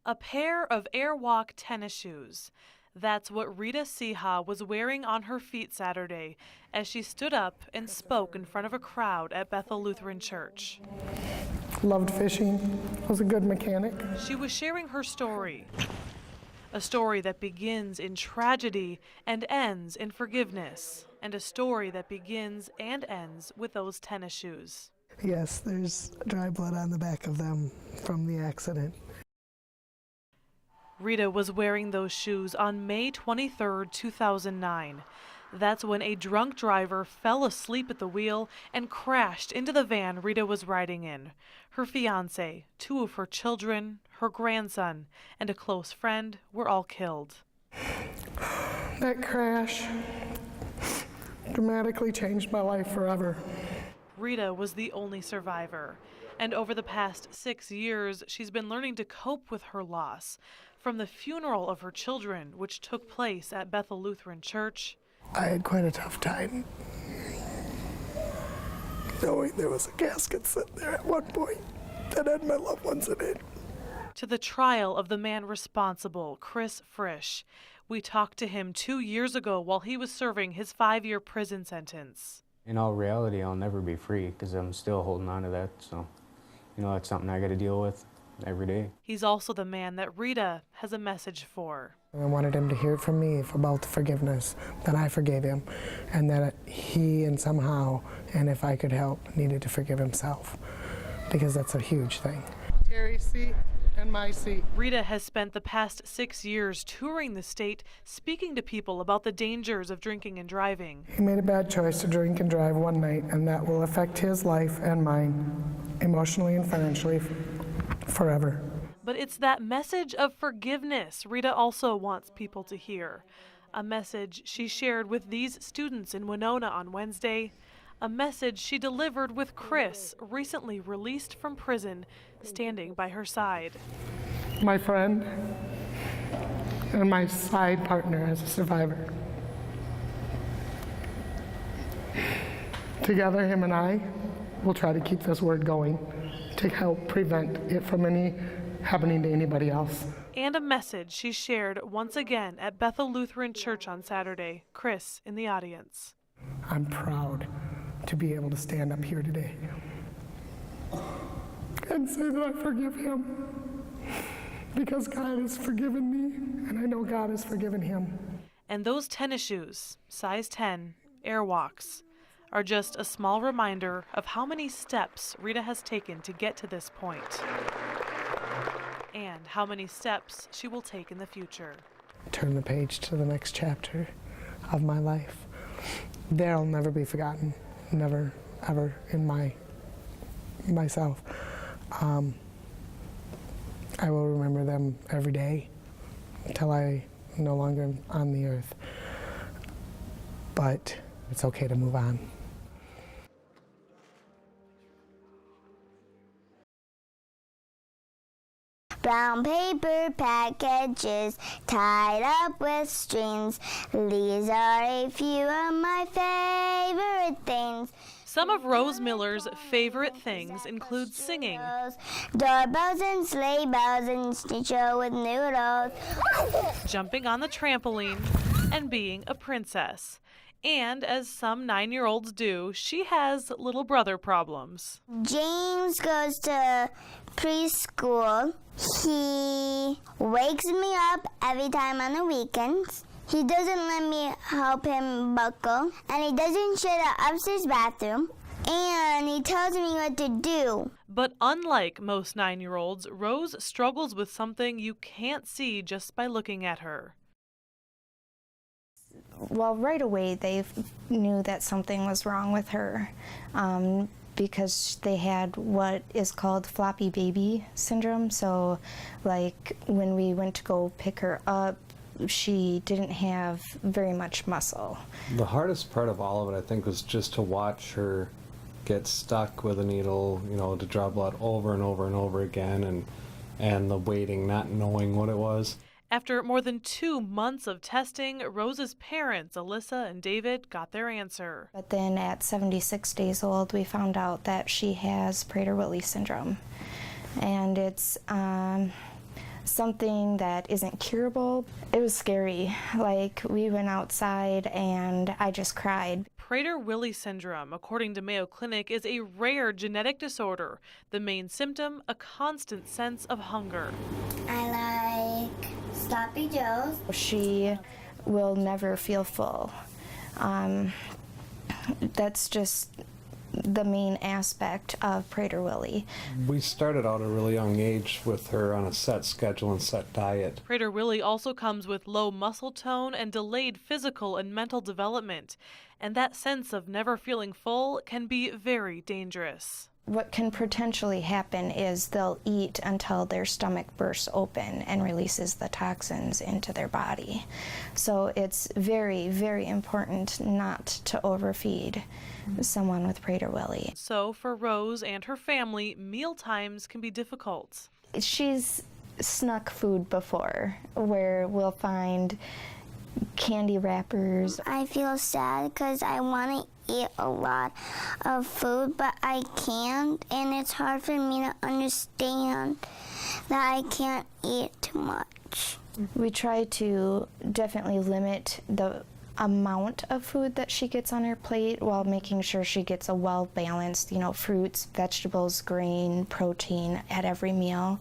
A pair of Airwalk tennis shoes. That's what Rita Siha was wearing on her feet Saturday as she stood up and spoke in front of a crowd at Bethel Lutheran Church. Loved fishing, was a good mechanic. She was sharing her story, a story that begins in tragedy and ends in forgiveness, and a story that begins and ends with those tennis shoes. Yes, there's dry blood on the back of them from the accident. Rita was wearing those shoes on May 23, 2009. That's when a drunk driver fell asleep at the wheel and crashed into the van Rita was riding in. Her fiancé, 2 of her children, her grandson, and a close friend were all killed. That crash dramatically changed my life forever. Rita was the only survivor, and over the past 6 years, she's been learning to cope with her loss. From the funeral of her children, which took place at Bethel Lutheran Church. I had quite a tough time knowing there was a casket sitting there at one point that had my loved ones in it. To the trial of the man responsible, Chris Frisch. We talked to him 2 years ago while he was serving his 5-year prison sentence. In all reality, I'll never be free because I'm still holding on to that. So, that's something I got to deal with every day. He's also the man that Rita has a message for. I wanted him to hear it from me about the forgiveness, that I forgave him, and that he and somehow, and if I could help, needed to forgive himself, because that's a huge thing. Terry's seat and my seat. Rita has spent the past 6 years touring the state, speaking to people about the dangers of drinking and driving. He made a bad choice to drink and drive one night, and that will affect his life and mine, emotionally and financially, forever. But it's that message of forgiveness Rita also wants people to hear. A message she shared with these students in Winona on Wednesday. A message she delivered with Chris, recently released from prison, standing by her side. My friend and my side partner as a survivor. Together, him and I will try to keep this word going to help prevent it from happening to anybody else. And a message she shared once again at Bethel Lutheran Church on Saturday. Chris in the audience. I'm proud to be able to stand up here today and say that I forgive him because God has forgiven me, and I know God has forgiven him. And those tennis shoes, size 10, Airwalks, are just a small reminder of how many steps Rita has taken to get to this point, and how many steps she will take in the future. Turn the page to the next chapter of my life. They'll never be forgotten, never, ever in myself. I will remember them every day until I no longer am on the earth. But it's okay to move on. Brown paper packages tied up with strings. These are a few of my favorite things. Some of Rose Miller's favorite things include singing, doorbells and sleigh bells and schnitzel with noodles, jumping on the trampoline, and being a princess. And as some 9-year-olds do, she has little brother problems. James goes to preschool. He wakes me up every time on the weekends. He doesn't let me help him buckle, and he doesn't share the upstairs bathroom, and he tells me what to do. But unlike most 9-year-olds, Rose struggles with something you can't see just by looking at her. Well, right away they knew that something was wrong with her because they had what is called floppy baby syndrome. So, like, when we went to go pick her up, she didn't have very much muscle. The hardest part of all of it, I think, was just to watch her get stuck with a needle, to draw blood over and over and over again, and the waiting, not knowing what it was. After more than 2 months of testing, Rose's parents, Alyssa and David, got their answer. But then at 76 days old, we found out that she has Prader-Willi syndrome. And it's something that isn't curable. It was scary. Like, we went outside and I just cried. Prader-Willi syndrome, according to Mayo Clinic, is a rare genetic disorder. The main symptom, a constant sense of hunger. I like Sloppy Joes. She will never feel full. That's just the main aspect of Prader-Willi. We started out at a really young age with her on a set schedule and set diet. Prader-Willi also comes with low muscle tone and delayed physical and mental development, and that sense of never feeling full can be very dangerous. What can potentially happen is they'll eat until their stomach bursts open and releases the toxins into their body. So it's very, very important not to overfeed someone with Prader-Willi. So for Rose and her family, meal times can be difficult. She's snuck food before, where we'll find candy wrappers. I feel sad because I want to eat a lot of food, but I can't, and it's hard for me to understand that I can't eat too much. We try to definitely limit the amount of food that she gets on her plate while making sure she gets a well-balanced, fruits, vegetables, grain, protein at every meal.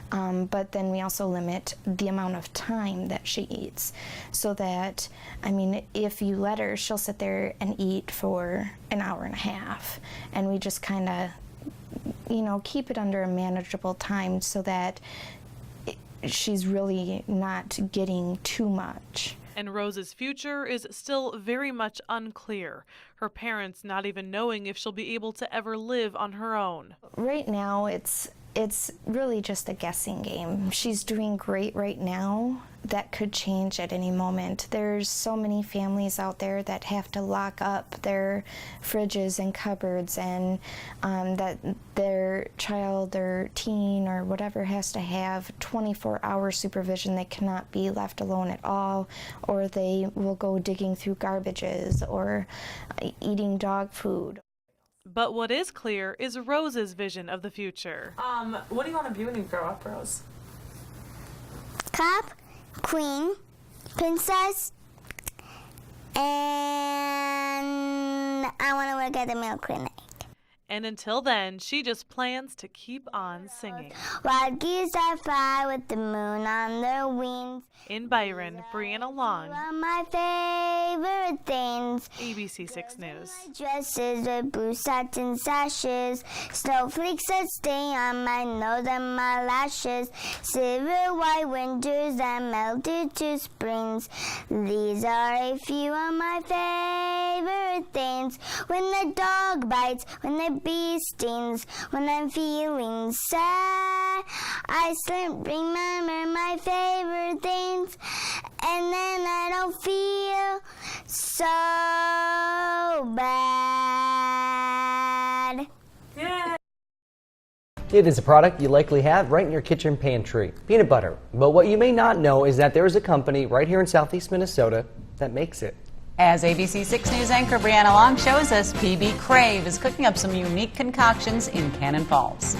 But then we also limit the amount of time that she eats, so that, if you let her, she'll sit there and eat for an hour and a half, and we just kind of, keep it under a manageable time so that she's really not getting too much. And Rose's future is still very much unclear, her parents not even knowing if she'll be able to ever live on her own. Right now, it's really just a guessing game. She's doing great right now. That could change at any moment. There's so many families out there that have to lock up their fridges and cupboards, and that their child or teen or whatever has to have 24-hour supervision. They cannot be left alone at all, or they will go digging through garbages or eating dog food. But what is clear is Rose's vision of the future. What do you want to be when you grow up, Rose? Cop, queen, princess, and I want to work at the milk clinic. And until then, she just plans to keep on singing. Wild geese that fly with the moon on their wings. In Byron, Brianna Long, Are my favorite things. ABC 6 News. My dresses with blue satin sashes, snowflakes that stay on my nose and my lashes, silver white winters that melt into springs. These are a few of my favorite things. When the dog bites, when the bee stings, when I'm feeling sad, I remember my favorite things, and then I don't feel so bad. It is a product you likely have right in your kitchen pantry, peanut butter. But what you may not know is that there is a company right here in southeast Minnesota that makes it. As ABC 6 News anchor Brianna Long shows us, PB Crave is cooking up some unique concoctions in Cannon Falls.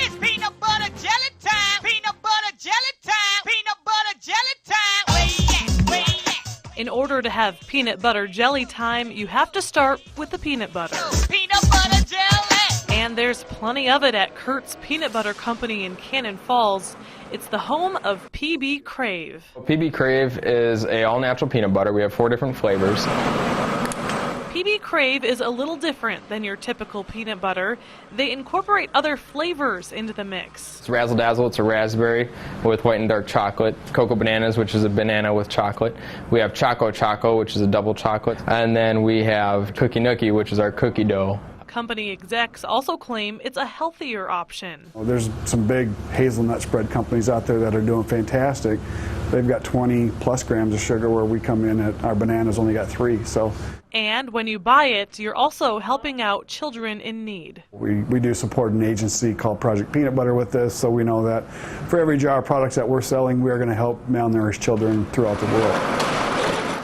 It's peanut butter jelly time! Peanut butter jelly time! Peanut butter jelly time! Where you at? In order to have peanut butter jelly time, you have to start with the peanut butter. Peanut butter jelly! And there's plenty of it at Kurt's Peanut Butter Company in Cannon Falls. It's the home of PB Crave. PB Crave is a all-natural peanut butter. We have 4 different flavors. PB Crave is a little different than your typical peanut butter. They incorporate other flavors into the mix. It's Razzle Dazzle. It's a raspberry with white and dark chocolate. Cocoa Bananas, which is a banana with chocolate. We have Choco Choco, which is a double chocolate. And then we have Cookie Nookie, which is our cookie dough. Company execs also claim it's a healthier option. There's some big hazelnut spread companies out there that are doing fantastic. They've got 20 plus grams of sugar, where we come in at our bananas only got 3. And when you buy it, you're also helping out children in need. We do support an agency called Project Peanut Butter with this, so we know that for every jar of products that we're selling, we are going to help malnourished children throughout the world.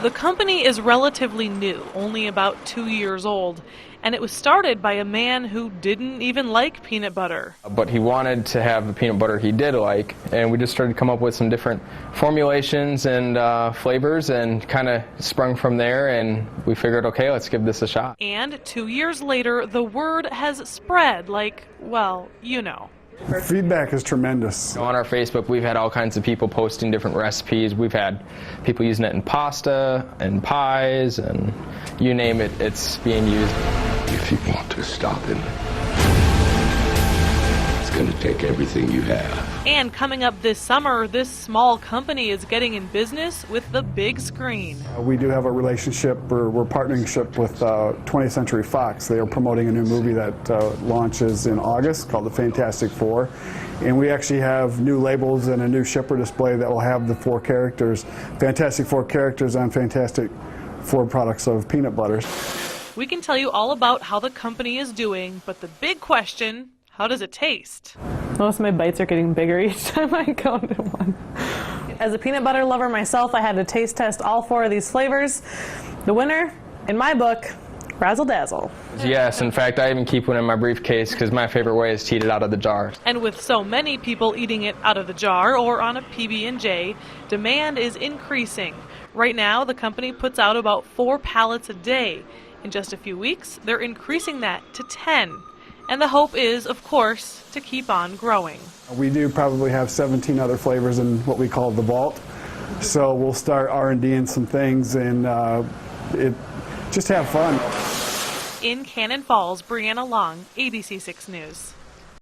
The company is relatively new, only about 2 years old, And it was started by a man who didn't even like peanut butter. But he wanted to have the peanut butter he did like, and we just started to come up with some different formulations and flavors, and kind of sprung from there, and we figured, okay, let's give this a shot. And 2 years later, the word has spread like, well, you know. The feedback is tremendous. On our Facebook, we've had all kinds of people posting different recipes. We've had people using it in pasta and pies, and you name it, it's being used. If you want to stop him, it's going to take everything you have. And coming up this summer, this small company is getting in business with the big screen. We do have a relationship, we're partnership with 20th Century Fox. They are promoting a new movie that launches in August called The Fantastic Four. And we actually have new labels and a new shipper display that will have the four characters, Fantastic Four characters on Fantastic Four products of peanut butters. We can tell you all about how the company is doing, but the big question, how does it taste? Most of my bites are getting bigger each time I go to one. As a peanut butter lover myself, I had to taste test all four of these flavors. The winner, in my book, Razzle Dazzle. Yes, in fact, I even keep one in my briefcase because my favorite way is to eat it out of the jar. And with so many people eating it out of the jar or on a PB&J, demand is increasing. Right now, the company puts out about 4 pallets a day. In just a few weeks, they're increasing that to 10. And the hope is, of course, to keep on growing. We do probably have 17 other flavors in what we call the vault. So we'll start R&D-ing some things and just have fun. In Cannon Falls, Brianna Long, ABC 6 News.